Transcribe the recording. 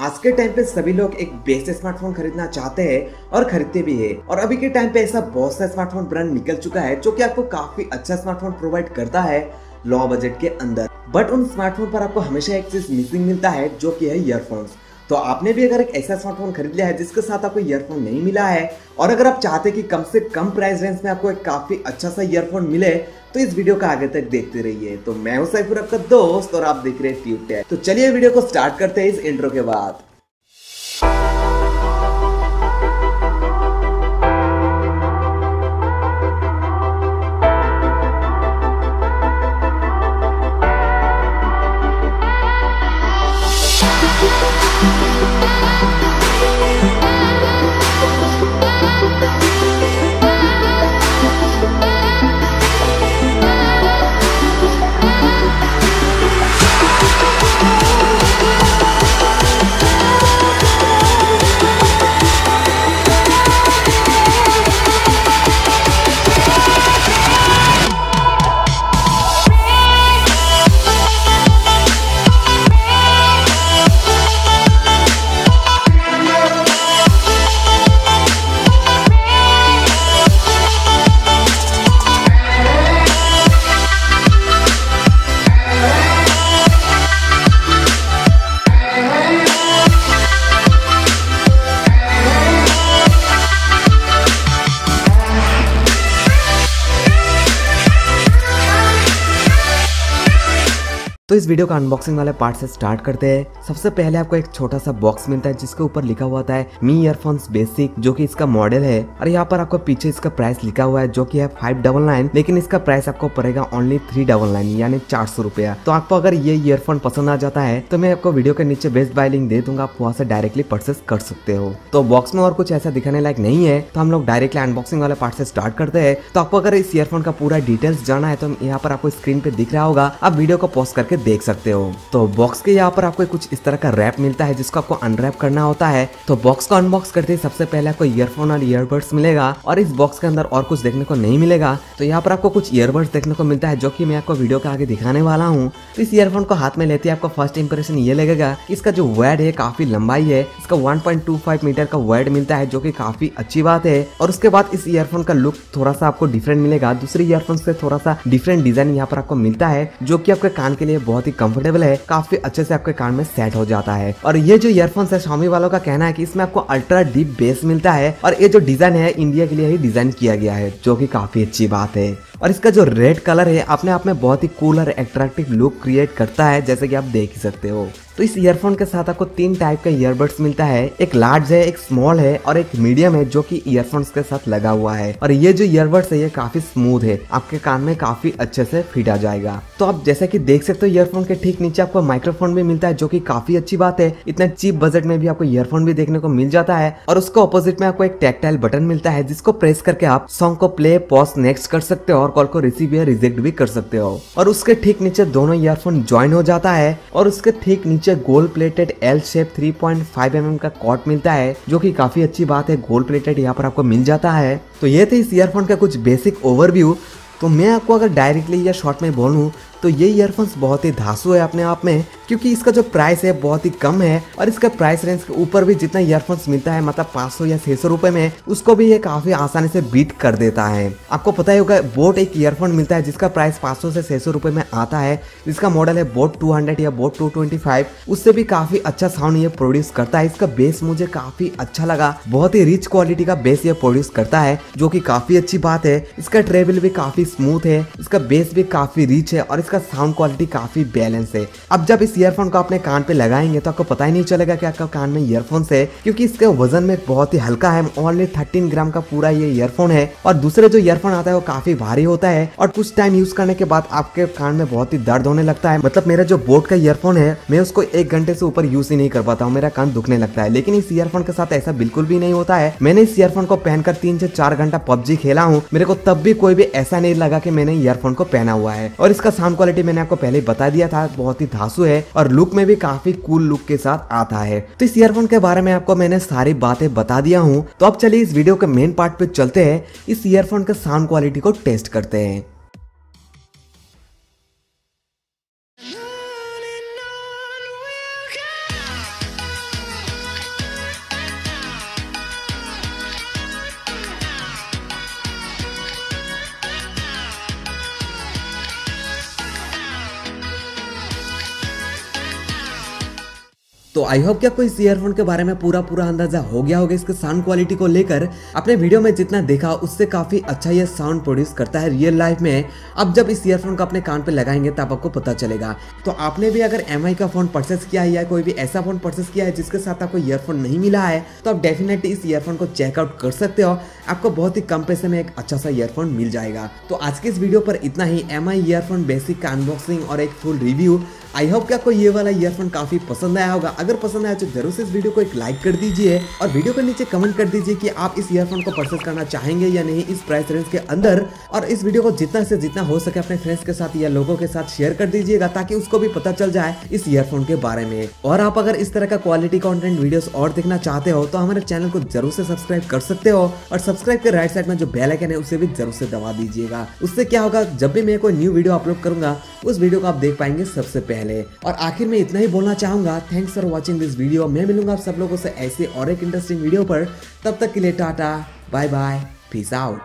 आज के टाइम पे सभी लोग एक बेस्ट स्मार्टफोन खरीदना चाहते हैं और खरीदते भी है। और अभी के टाइम पे ऐसा बहुत सा स्मार्टफोन ब्रांड निकल चुका है जो कि आपको काफी अच्छा स्मार्टफोन प्रोवाइड करता है लो बजट के अंदर। बट उन स्मार्टफोन पर आपको हमेशा एक चीज मिसिंग मिलता है जो कि है ईयरफोन्स। तो आपने भी अगर एक ऐसा स्मार्टफोन खरीद लिया है जिसके साथ आपको ईयरफोन नहीं मिला है और अगर आप चाहते हैं कि कम से कम प्राइस रेंज में आपको एक काफी अच्छा सा ईयरफोन मिले तो इस वीडियो का आगे तक देखते रहिए। तो मैं हूं सैफुर आपका दोस्त और आप देख रहे हैं ट्यूबटेक। तो चलिए वीडियो को स्टार्ट करते हैं इस इंट्रो के बाद। तो इस वीडियो का अनबॉक्सिंग वाले पार्ट से स्टार्ट करते हैं। सबसे पहले आपको एक छोटा सा बॉक्स मिलता है जिसके ऊपर लिखा हुआ है मी ईयरफोन्स बेसिक, जो कि इसका मॉडल है। और यहाँ पर आपको पीछे इसका प्राइस लिखा हुआ है जो कि है 599, लेकिन इसका प्राइस आपको पड़ेगा ओनली 399 यानी 400 रुपया। तो आपको अगर ये ईयरफोन पसंद आ जाता है तो मैं आपको वीडियो के नीचे बेस्ट बाय लिंक दे दूंगा, आप वहाँ से डायरेक्टली परचेस कर सकते हो। तो बॉक्स में और कुछ ऐसा दिखाने लायक नहीं है तो हम लोग डायरेक्टली अनबॉक्सिंग वाले पार्ट से स्टार्ट करते हैं। तो आपको अगर इस ईयरफोन का पूरा डिटेल्स जाना है तो यहाँ पर आपको स्क्रीन पे दिख रहा होगा, आप वीडियो को पॉज करके देख सकते हो। तो बॉक्स के यहाँ पर आपको कुछ इस तरह का रैप मिलता है जिसको आपको अनरैप करना होता है। तो बॉक्स को अनबॉक्स करते ही सबसे पहले आपको ईयरफोन और ईयरबड्स मिलेगा और इस बॉक्स के अंदर और कुछ देखने को नहीं मिलेगा। तो यहाँ पर आपको कुछ ईयरबड्स देखने को मिलता है जो कि मैं आपको वीडियो के आगे दिखाने वाला हूँ। तो इस ईयरफोन को हाथ में लेते ही आपको फर्स्ट इंप्रेशन ये लगेगा कि इसका जो वायड है काफी लंबाई है, इसका 1.25 मीटर का वायड मिलता है जो कि काफी अच्छी बात है। और उसके बाद इस ईयरफोन का लुक थोड़ा सा आपको डिफरेंट मिलेगा, दूसरे ईयरफोन से थोड़ा सा डिफरेंट डिजाइन यहाँ पर आपको मिलता है जो कि आपके कान के लिए बहुत ही कंफर्टेबल है, काफी अच्छे से आपके कान में सेट हो जाता है। और ये जो ईयरफोन्स है Xiaomi वालों का कहना है कि इसमें आपको अल्ट्रा डीप बेस मिलता है और ये जो डिजाइन है इंडिया के लिए ही डिजाइन किया गया है जो कि काफी अच्छी बात है। और इसका जो रेड कलर है अपने आप में बहुत ही कूल और एट्रैक्टिव लुक क्रिएट करता है जैसे कि आप देख ही सकते हो। तो इस ईयरफोन के साथ आपको 3 टाइप का ईयरबड्स मिलता है, एक लार्ज है, एक स्मॉल है और एक मीडियम है जो कि ईयरफोन्स के साथ लगा हुआ है। और ये जो ईयरबड्स है ये काफी स्मूथ है, आपके कान में काफी अच्छे से फिट आ जाएगा। तो आप जैसे कि देख सकते हो ईयरफोन के ठीक नीचे आपको माइक्रोफोन भी मिलता है जो कि काफी अच्छी बात है। इतना चीप बजट में भी आपको ईयरफोन भी देखने को मिल जाता है। और उसके ऑपोजिट में आपको एक टैक्टाइल बटन मिलता है जिसको प्रेस करके आप सॉन्ग को प्ले, पॉज, नेक्स्ट कर सकते हो और कॉल को रिसीव या रिजेक्ट भी कर सकते हो। और उसके ठीक नीचे दोनों ईयरफोन ज्वाइन हो जाता है और उसके ठीक नीचे gold plated L shape 3.5 mm का कॉर्ड मिलता है जो कि काफी अच्छी बात है, गोल्ड प्लेटेड यहाँ पर आपको मिल जाता है। तो ये थे इस ईयरफोन का कुछ बेसिक ओवरव्यू। तो मैं आपको अगर डायरेक्टली या शॉर्ट में बोलूं तो ये ईयरफोन्स बहुत ही धांसू है अपने आप में, क्योंकि इसका जो प्राइस है बहुत ही कम है और इसका प्राइस रेंज के ऊपर भी जितना ईयरफोन्स मिलता है मतलब 500 या 600 रुपए में, उसको भी ये काफी आसानी से बीट कर देता है। आपको पता ही होगा बोट एक ईयरफोन मिलता है जिसका प्राइस 500 से 600 रुपए में आता है, जिसका मॉडल है बोट 200 या बोट 225। उससे भी काफी अच्छा साउंड ये प्रोड्यूस करता है। इसका बेस मुझे काफी अच्छा लगा, बहुत ही रिच क्वालिटी का बेस ये प्रोड्यूस करता है जो कि काफी अच्छी बात है। इसका ट्रेबल भी काफी स्मूथ है, इसका बेस भी काफी रिच है और इसका साउंड क्वालिटी काफी बैलेंस है। अब जब इस ईयरफोन को अपने कान पे लगाएंगे तो आपको पता ही नहीं चलेगा कि आपका कान में ईयरफोन्स है, क्योंकि इसके वजन में बहुत ही हल्का है, ओनली 13 ग्राम का पूरा ये ईयरफोन है। और दूसरे जो ईयरफोन आता है वो काफी भारी होता है और कुछ टाइम यूज करने के बाद आपके कान में बहुत ही दर्द होने लगता है। मतलब मेरा जो बोट का ईयरफोन है मैं उसको 1 घंटे से ऊपर यूज ही नहीं कर पाता हूँ, मेरा कान दुखने लगता है। लेकिन इस ईयरफोन के साथ ऐसा बिल्कुल भी नहीं होता है। मैंने इस ईयरफोन को पहनकर 3 से 4 घंटा पबजी खेला हूँ, मेरे को तब भी कोई भी ऐसा नहीं लगा कि मैंने ईयरफोन को पहना हुआ है। और इसका साउंड क्वालिटी मैंने आपको पहले बता दिया था, बहुत ही धांसू है और लुक में भी काफी कूल लुक के साथ आता है। तो इस ईयरफोन के बारे में आपको मैंने सारी बातें बता दिया हूँ। तो अब चलिए इस वीडियो के मेन पार्ट पे चलते हैं, इस ईयरफोन के साउंड क्वालिटी को टेस्ट करते हैं। तो आई होप कि आपको इस ईयरफोन के बारे में पूरा अंदाजा हो गया होगा इसके साउंड क्वालिटी को लेकर। अपने वीडियो में जितना देखा उससे काफी अच्छा ये साउंड प्रोड्यूस करता है रियल लाइफ में। अब जब इस ईयरफोन को अपने कान पे लगाएंगे तब आपको पता चलेगा। तो आपने भी अगर MI का फोन परचेस किया है या कोई भी ऐसा फोन परचेस किया है जिसके साथ आपको ईयरफोन नहीं मिला है, तो आप डेफिनेटली इस ईयरफोन को चेकआउट कर सकते हो। आपको बहुत ही कम पैसे में एक अच्छा सा ईयरफोन मिल जाएगा। तो आज के इस वीडियो पर इतना ही। MI ईयरफोन बेसिक का अनबॉक्सिंग और एक फुल रिव्यू। आई होप कि आपको ये वाला ईयरफोन काफी पसंद आया होगा। अगर पसंद आया तो जरूर से इस वीडियो को एक लाइक कर दीजिए और वीडियो के नीचे कमेंट कर दीजिए कि आप इस ईयरफोन को परचेस करना चाहेंगे या नहीं इस प्राइस रेंज के अंदर। और इस वीडियो को जितना से जितना हो सके अपने फ्रेंड्स के साथ या लोगों के साथ शेयर कर दीजिएगा ताकि उसको भी पता चल जाए इस ईयरफोन के बारे में। और आप अगर इस तरह का क्वालिटी कंटेंट वीडियोस और देखना चाहते हो तो हमारे चैनल को जरूर से सब्सक्राइब कर सकते हो और सब्सक्राइब के राइट साइड में जो बेल आइकन है उसे भी जरूर से दबा दीजिएगा। उससे क्या होगा, जब भी मैं कोई न्यू वीडियो अपलोड करूंगा उस वीडियो को आप देख पाएंगे सबसे पहले। और आखिर में इतना ही बोलना चाहूंगा, thanks for watching this video. मैं मिलूंगा आप सब लोगों से ऐसे और एक इंटरेस्टिंग वीडियो पर। तब तक के लिए tata, bye bye, peace out.